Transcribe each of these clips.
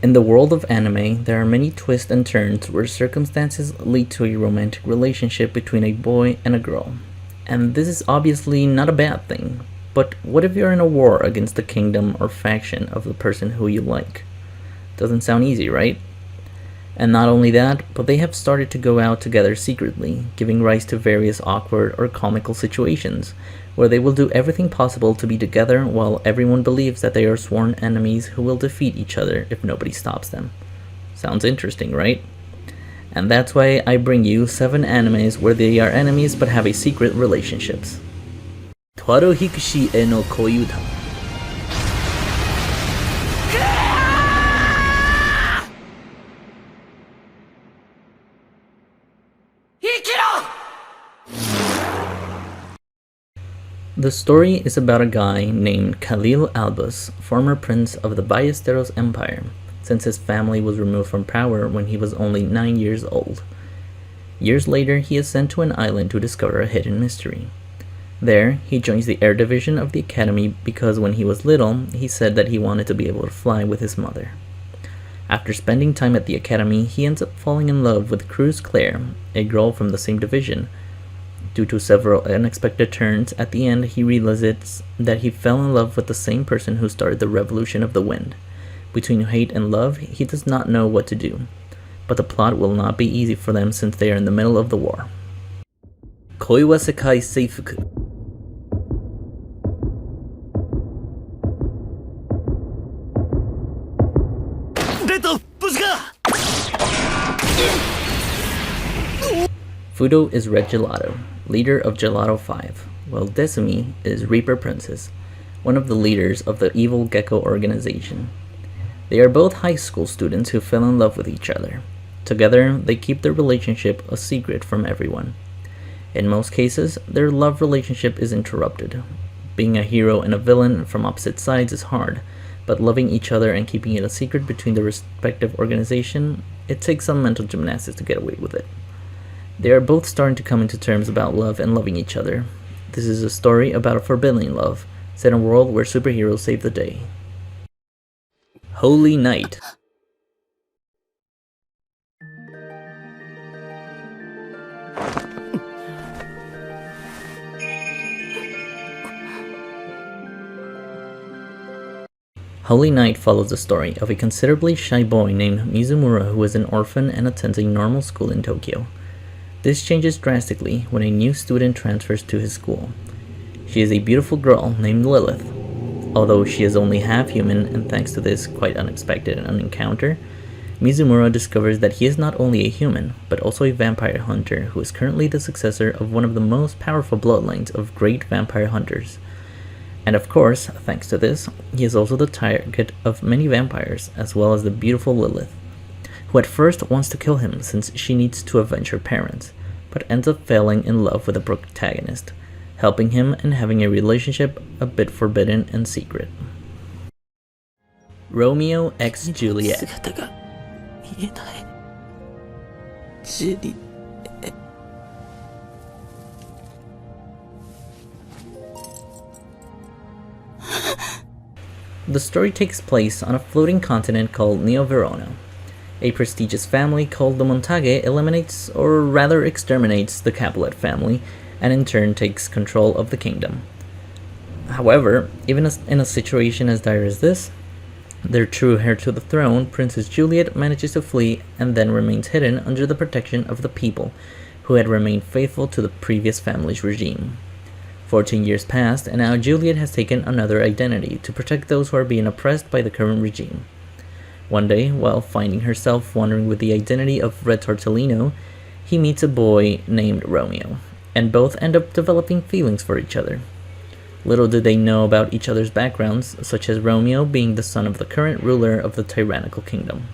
In the world of anime, there are many twists and turns where circumstances lead to a romantic relationship between a boy and a girl. And this is obviously not a bad thing, but what if you're in a war against the kingdom or faction of the person who you like? Doesn't sound easy, right? And not only that, but they have started to go out together secretly, giving rise to various awkward or comical situations, where they will do everything possible to be together while everyone believes that they are sworn enemies who will defeat each other if nobody stops them. Sounds interesting, right? And that's why I bring you 7 animes where they are enemies but have a secret relationships. Toaru Hikushi e no Koyuta. The story is about a guy named Khalil Albus, former prince of the Ballesteros Empire, since his family was removed from power when he was only 9 years old. Years later, he is sent to an island to discover a hidden mystery. There, he joins the air division of the academy because when he was little, he said that he wanted to be able to fly with his mother. After spending time at the academy, he ends up falling in love with Cruz Claire, a girl from the same division. Due to several unexpected turns, at the end he realizes that he fell in love with the same person who started the Revolution of the Wind. Between hate and love, he does not know what to do. But the plot will not be easy for them since they are in the middle of the war. Koi wa sekai seifuku. Fudo is Red Gelato, leader of Gelato 5, while Desumi is Reaper Princess, one of the leaders of the evil gakkou organization. They are both high school students who fell in love with each other. Together, they keep their relationship a secret from everyone. In most cases, their love relationship is interrupted. Being a hero and a villain from opposite sides is hard, but loving each other and keeping it a secret between the respective organization, it takes some mental gymnastics to get away with it. They are both starting to come into terms about love and loving each other. This is a story about a forbidden love, set in a world where superheroes save the day. Holy Night. Holy Night follows the story of a considerably shy boy named Mizumura who is an orphan and attends a normal school in Tokyo. This changes drastically when a new student transfers to his school. She is a beautiful girl named Lilith. Although she is only half human, and thanks to this quite unexpected encounter, Mizumura discovers that he is not only a human, but also a vampire hunter who is currently the successor of one of the most powerful bloodlines of great vampire hunters. And of course, thanks to this, he is also the target of many vampires, as well as the beautiful Lilith, who at first wants to kill him since she needs to avenge her parents, but ends up falling in love with the protagonist, helping him and having a relationship a bit forbidden and secret. Romeo x Juliet. The story takes place on a floating continent called Neo Verona. A prestigious family called the Montague eliminates, or rather exterminates, the Capulet family, and in turn takes control of the kingdom. However, even in a situation as dire as this, their true heir to the throne, Princess Juliet, manages to flee and then remains hidden under the protection of the people, who had remained faithful to the previous family's regime. 14 years passed, and now Juliet has taken another identity to protect those who are being oppressed by the current regime. One day, while finding herself wandering with the identity of Red Tortellino, he meets a boy named Romeo, and both end up developing feelings for each other. Little did they know about each other's backgrounds, such as Romeo being the son of the current ruler of the tyrannical kingdom.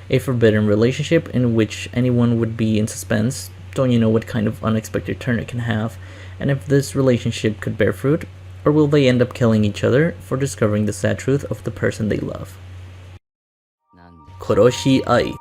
A forbidden relationship in which anyone would be in suspense. Don't you know what kind of unexpected turn it can have, and if this relationship could bear fruit, or will they end up killing each other for discovering the sad truth of the person they love? Koroshi Ai.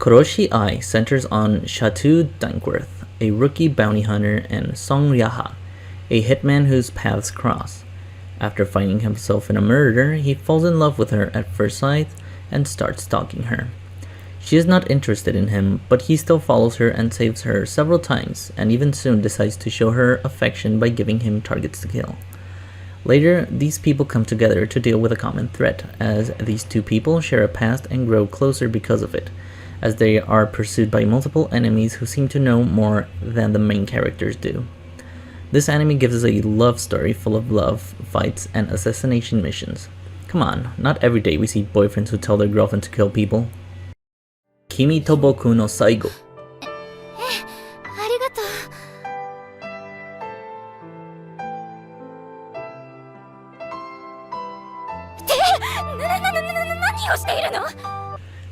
Koroshi Eye centers on Shatu Dankworth, a rookie bounty hunter, and Song Ryaha, a hitman whose paths cross. After finding himself in a murder, he falls in love with her at first sight and starts stalking her. She is not interested in him, but he still follows her and saves her several times, and even soon decides to show her affection by giving him targets to kill. Later, these people come together to deal with a common threat, as these two people share a past and grow closer because of it, as they are pursued by multiple enemies who seem to know more than the main characters do. This anime gives us a love story full of love, fights, and assassination missions. Come on, not every day we see boyfriends who tell their girlfriend to kill people. Kimi to boku no saigo.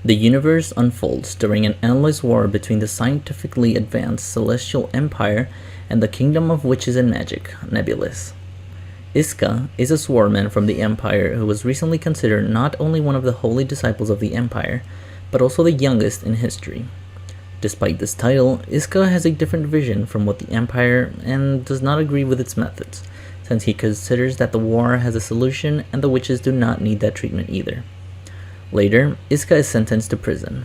The universe unfolds during an endless war between the scientifically advanced Celestial Empire and the Kingdom of Witches and Magic, Nebulous. Iska is a swordsman from the Empire who was recently considered not only one of the holy disciples of the Empire, but also the youngest in history. Despite this title, Iska has a different vision from what the Empire and does not agree with its methods, since he considers that the war has a solution and the witches do not need that treatment either. Later, Iska is sentenced to prison,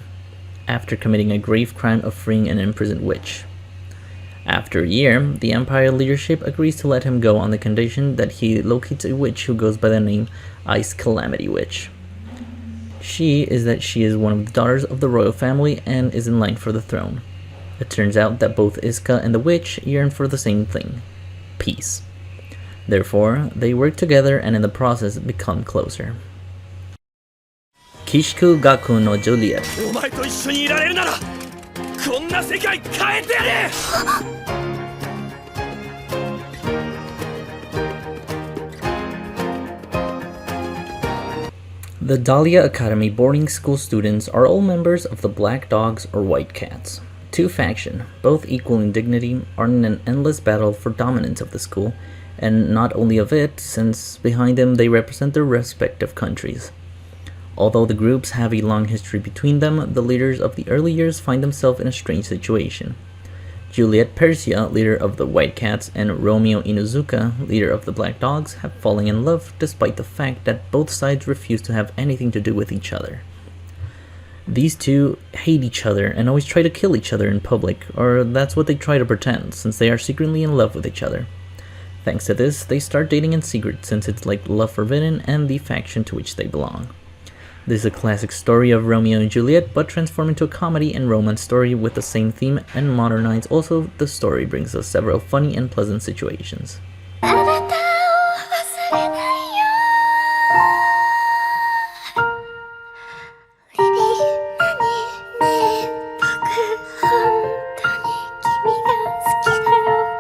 after committing a grave crime of freeing an imprisoned witch. After a year, the Empire leadership agrees to let him go on the condition that he locates a witch who goes by the name Ice Calamity Witch. She is one of the daughters of the royal family and is in line for the throne. It turns out that both Iska and the witch yearn for the same thing: peace. Therefore, they work together and in the process become closer. Kishuku gakkou no Juliet. The Dahlia Academy boarding school students are all members of the Black Dogs or White Cats. Two factions, both equal in dignity, are in an endless battle for dominance of the school, and not only of it, since behind them they represent their respective countries. Although the groups have a long history between them, the leaders of the early years find themselves in a strange situation. Juliet Persia, leader of the White Cats, and Romeo Inuzuka, leader of the Black Dogs, have fallen in love despite the fact that both sides refuse to have anything to do with each other. These two hate each other and always try to kill each other in public, or that's what they try to pretend, since they are secretly in love with each other. Thanks to this, they start dating in secret, since it's like love forbidden and the faction to which they belong. This is a classic story of Romeo and Juliet, but transformed into a comedy and romance story with the same theme and modernized. Also, the story brings us several funny and pleasant situations.